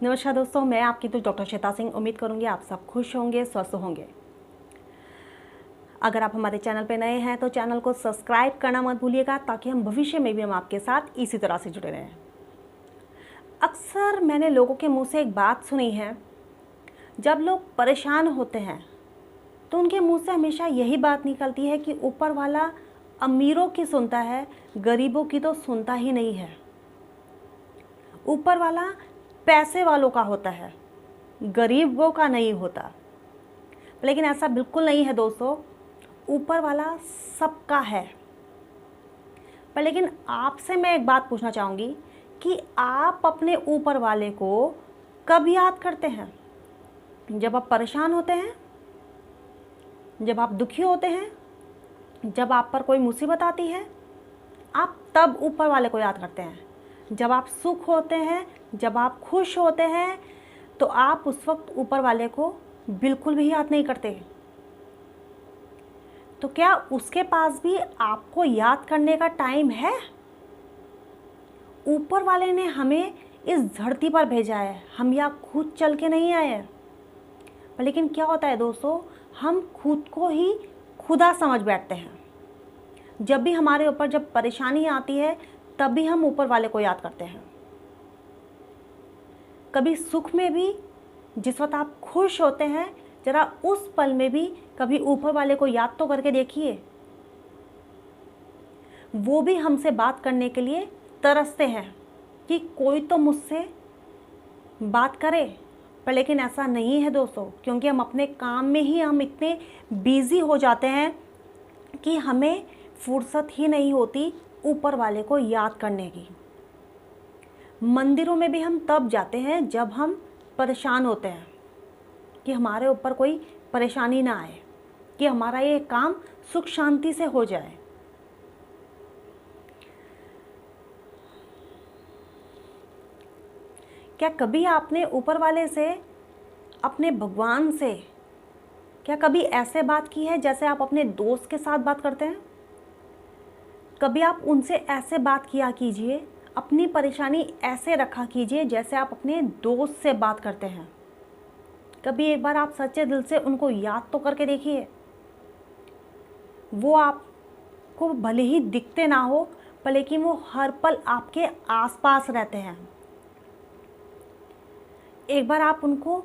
नमस्कार दोस्तों, मैं आपकी दोस्त डॉक्टर श्वेता सिंह। उम्मीद करूंगी आप सब खुश होंगे, स्वस्थ होंगे। अगर आप हमारे चैनल पर नए हैं तो चैनल को सब्सक्राइब करना मत भूलिएगा, ताकि हम भविष्य में भी हम आपके साथ इसी तरह से जुड़े रहें। अक्सर मैंने लोगों के मुंह से एक बात सुनी है, जब लोग परेशान होते हैं तो उनके मुंह से हमेशा यही बात निकलती है कि ऊपर वाला अमीरों की सुनता है, गरीबों की तो सुनता ही नहीं है। ऊपर वाला पैसे वालों का होता है, गरीबों का नहीं होता। लेकिन ऐसा बिल्कुल नहीं है दोस्तों, ऊपर वाला सबका है। पर लेकिन आपसे मैं एक बात पूछना चाहूँगी कि आप अपने ऊपर वाले को कब याद करते हैं? जब आप परेशान होते हैं, जब आप दुखी होते हैं, जब आप पर कोई मुसीबत आती है, आप तब ऊपर वाले को याद करते हैं। जब आप सुख होते हैं, जब आप खुश होते हैं, तो आप उस वक्त ऊपर वाले को बिल्कुल भी याद नहीं करते। तो क्या उसके पास भी आपको याद करने का टाइम है? ऊपर वाले ने हमें इस धरती पर भेजा है, हम यहाँ खुद चल के नहीं आए हैं। लेकिन क्या होता है दोस्तों, हम खुद को ही खुदा समझ बैठते हैं। जब भी हमारे ऊपर जब परेशानी आती है, तब भी हम ऊपर वाले को याद करते हैं। कभी सुख में भी, जिस वक्त आप खुश होते हैं, जरा उस पल में भी कभी ऊपर वाले को याद तो करके देखिए। वो भी हमसे बात करने के लिए तरसते हैं कि कोई तो मुझसे बात करे। पर लेकिन ऐसा नहीं है दोस्तों, क्योंकि हम अपने काम में ही हम इतने बिजी हो जाते हैं कि हमें फुर्सत ही नहीं होती ऊपर वाले को याद करने की। मंदिरों में भी हम तब जाते हैं जब हम परेशान होते हैं, कि हमारे ऊपर कोई परेशानी ना आए, कि हमारा ये काम सुख शांति से हो जाए। क्या कभी आपने ऊपर वाले से, अपने भगवान से, क्या कभी ऐसे बात की है जैसे आप अपने दोस्त के साथ बात करते हैं? कभी आप उनसे ऐसे बात किया कीजिए, अपनी परेशानी ऐसे रखा कीजिए जैसे आप अपने दोस्त से बात करते हैं। कभी एक बार आप सच्चे दिल से उनको याद तो करके देखिए। वो आपको भले ही दिखते ना हो, पर लेकिन वो हर पल आपके आसपास रहते हैं। एक बार आप उनको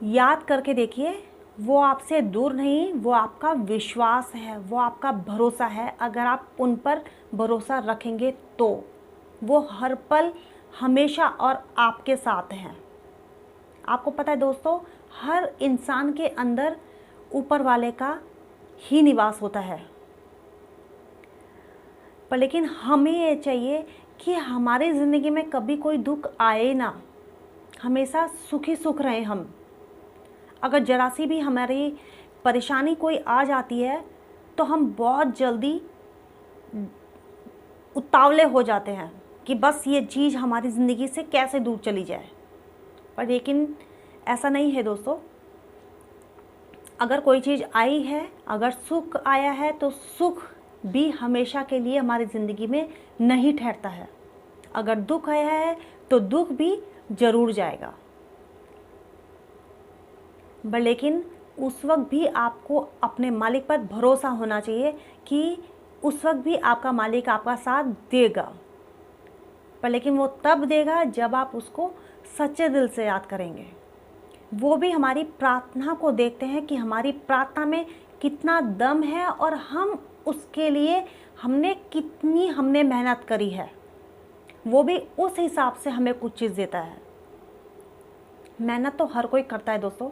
याद करके देखिए। वो आपसे दूर नहीं, वो आपका विश्वास है, वो आपका भरोसा है। अगर आप उन पर भरोसा रखेंगे तो वो हर पल हमेशा और आपके साथ हैं। आपको पता है दोस्तों, हर इंसान के अंदर ऊपर वाले का ही निवास होता है। पर लेकिन हमें ये चाहिए कि हमारी ज़िंदगी में कभी कोई दुख आए ना, हमेशा सुखी सुख रहें हम। अगर ज़रा सी भी हमारी परेशानी कोई आ जाती है तो हम बहुत जल्दी उतावले हो जाते हैं कि बस ये चीज़ हमारी ज़िंदगी से कैसे दूर चली जाए। पर लेकिन ऐसा नहीं है दोस्तों। अगर कोई चीज़ आई है, अगर सुख आया है, तो सुख भी हमेशा के लिए हमारी ज़िंदगी में नहीं ठहरता है। अगर दुख आया है तो दुख भी ज़रूर जाएगा। पर लेकिन उस वक्त भी आपको अपने मालिक पर भरोसा होना चाहिए कि उस वक्त भी आपका मालिक आपका साथ देगा। पर लेकिन वो तब देगा जब आप उसको सच्चे दिल से याद करेंगे। वो भी हमारी प्रार्थना को देखते हैं कि हमारी प्रार्थना में कितना दम है और हम उसके लिए हमने मेहनत करी है। वो भी उस हिसाब से हमें कुछ चीज़ देता है। मेहनत तो हर कोई करता है दोस्तों।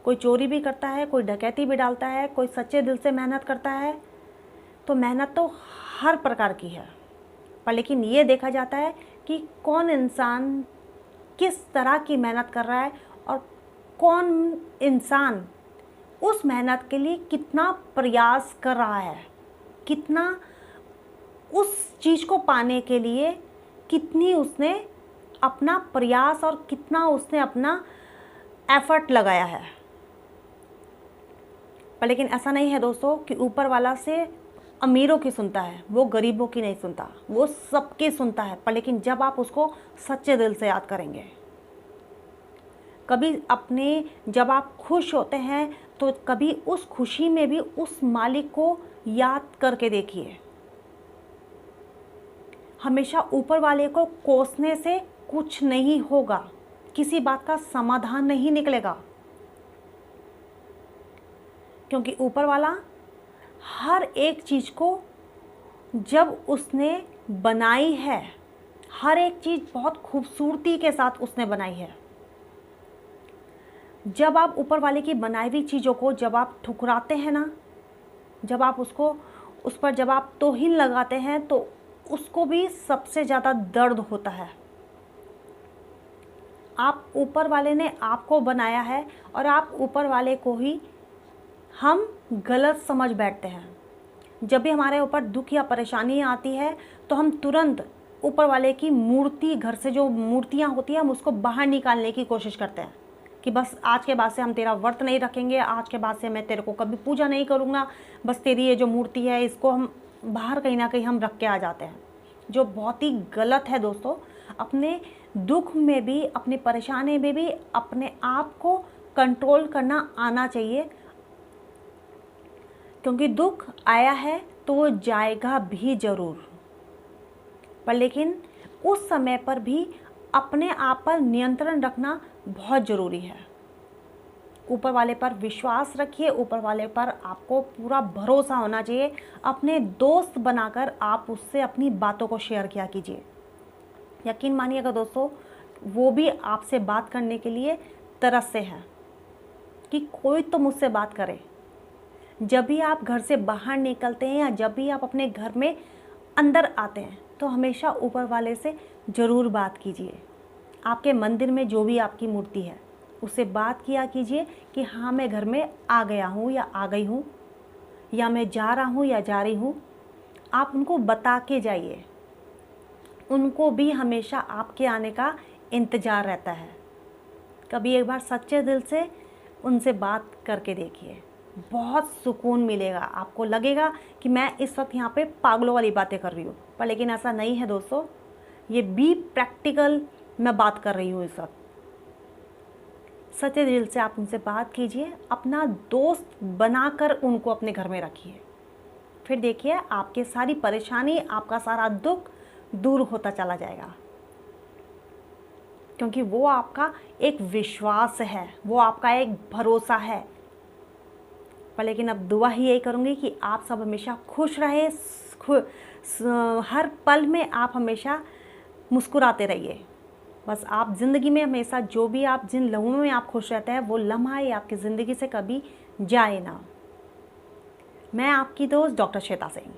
कोई चोरी भी करता है, कोई डकैती भी डालता है, कोई सच्चे दिल से मेहनत करता है। तो मेहनत तो हर प्रकार की है। पर लेकिन ये देखा जाता है कि कौन इंसान किस तरह की मेहनत कर रहा है और कौन इंसान उस मेहनत के लिए कितना प्रयास कर रहा है, कितना उस चीज़ को पाने के लिए कितनी उसने अपना प्रयास और कितना उसने अपना एफर्ट लगाया है। पर लेकिन ऐसा नहीं है दोस्तों कि ऊपर वाला से अमीरों की सुनता है, वो गरीबों की नहीं सुनता, वो सबकी सुनता है। पर लेकिन जब आप उसको सच्चे दिल से याद करेंगे, कभी अपने जब आप खुश होते हैं तो कभी उस खुशी में भी उस मालिक को याद करके देखिए। हमेशा ऊपर वाले को कोसने से कुछ नहीं होगा, किसी बात का समाधान नहीं निकलेगा, क्योंकि ऊपर वाला हर एक चीज़ को जब उसने बनाई है, हर एक चीज़ बहुत खूबसूरती के साथ उसने बनाई है। जब आप ऊपर वाले की बनाई हुई चीज़ों को जब आप ठुकराते हैं ना, जब आप उसको उस पर जब आप तौहीन लगाते हैं तो उसको भी सबसे ज़्यादा दर्द होता है। आप ऊपर वाले ने आपको बनाया है और आप ऊपर वाले को ही हम गलत समझ बैठते हैं। जब भी हमारे ऊपर दुख या परेशानी आती है तो हम तुरंत ऊपर वाले की मूर्ति, घर से जो मूर्तियाँ होती हैं, हम उसको बाहर निकालने की कोशिश करते हैं कि बस आज के बाद से हम तेरा व्रत नहीं रखेंगे, आज के बाद से मैं तेरे को कभी पूजा नहीं करूँगा, बस तेरी ये जो मूर्ति है इसको हम बाहर कहीं ना कहीं हम रख के आ जाते हैं, जो बहुत ही गलत है दोस्तों। अपने दुख में भी, अपनी परेशानी में भी अपने आप को कंट्रोल करना आना चाहिए, क्योंकि दुख आया है तो वो जाएगा भी ज़रूर। पर लेकिन उस समय पर भी अपने आप पर नियंत्रण रखना बहुत ज़रूरी है। ऊपर वाले पर विश्वास रखिए, ऊपर वाले पर आपको पूरा भरोसा होना चाहिए। अपने दोस्त बनाकर आप उससे अपनी बातों को शेयर किया कीजिए। यकीन मानिएगा दोस्तों, वो भी आपसे बात करने के लिए तरसते हैं कि कोई तो मुझसे बात करे। जब भी आप घर से बाहर निकलते हैं या जब भी आप अपने घर में अंदर आते हैं तो हमेशा ऊपर वाले से ज़रूर बात कीजिए। आपके मंदिर में जो भी आपकी मूर्ति है उससे बात किया कीजिए कि हाँ, मैं घर में आ गया हूँ या आ गई हूँ, या मैं जा रहा हूँ या जा रही हूँ। आप उनको बता के जाइए, उनको भी हमेशा आपके आने का इंतज़ार रहता है। कभी एक बार सच्चे दिल से उनसे बात करके देखिए, बहुत सुकून मिलेगा। आपको लगेगा कि मैं इस वक्त यहाँ पे पागलों वाली बातें कर रही हूँ, पर लेकिन ऐसा नहीं है दोस्तों। ये भी प्रैक्टिकल मैं बात कर रही हूँ इस वक्त। सच्चे दिल से आप उनसे बात कीजिए, अपना दोस्त बनाकर उनको अपने घर में रखिए। फिर देखिए आपकी सारी परेशानी, आपका सारा दुख दूर होता चला जाएगा, क्योंकि वो आपका एक विश्वास है, वो आपका एक भरोसा है। पर लेकिन अब दुआ ही यही करूँगी कि आप सब हमेशा खुश रहे, हर पल में आप हमेशा मुस्कुराते रहिए। बस आप ज़िंदगी में हमेशा जो भी आप जिन लम्हों में आप खुश रहते हैं वो लम्हा ही आपकी ज़िंदगी से कभी जाए ना। मैं आपकी दोस्त डॉक्टर श्वेता सिंह।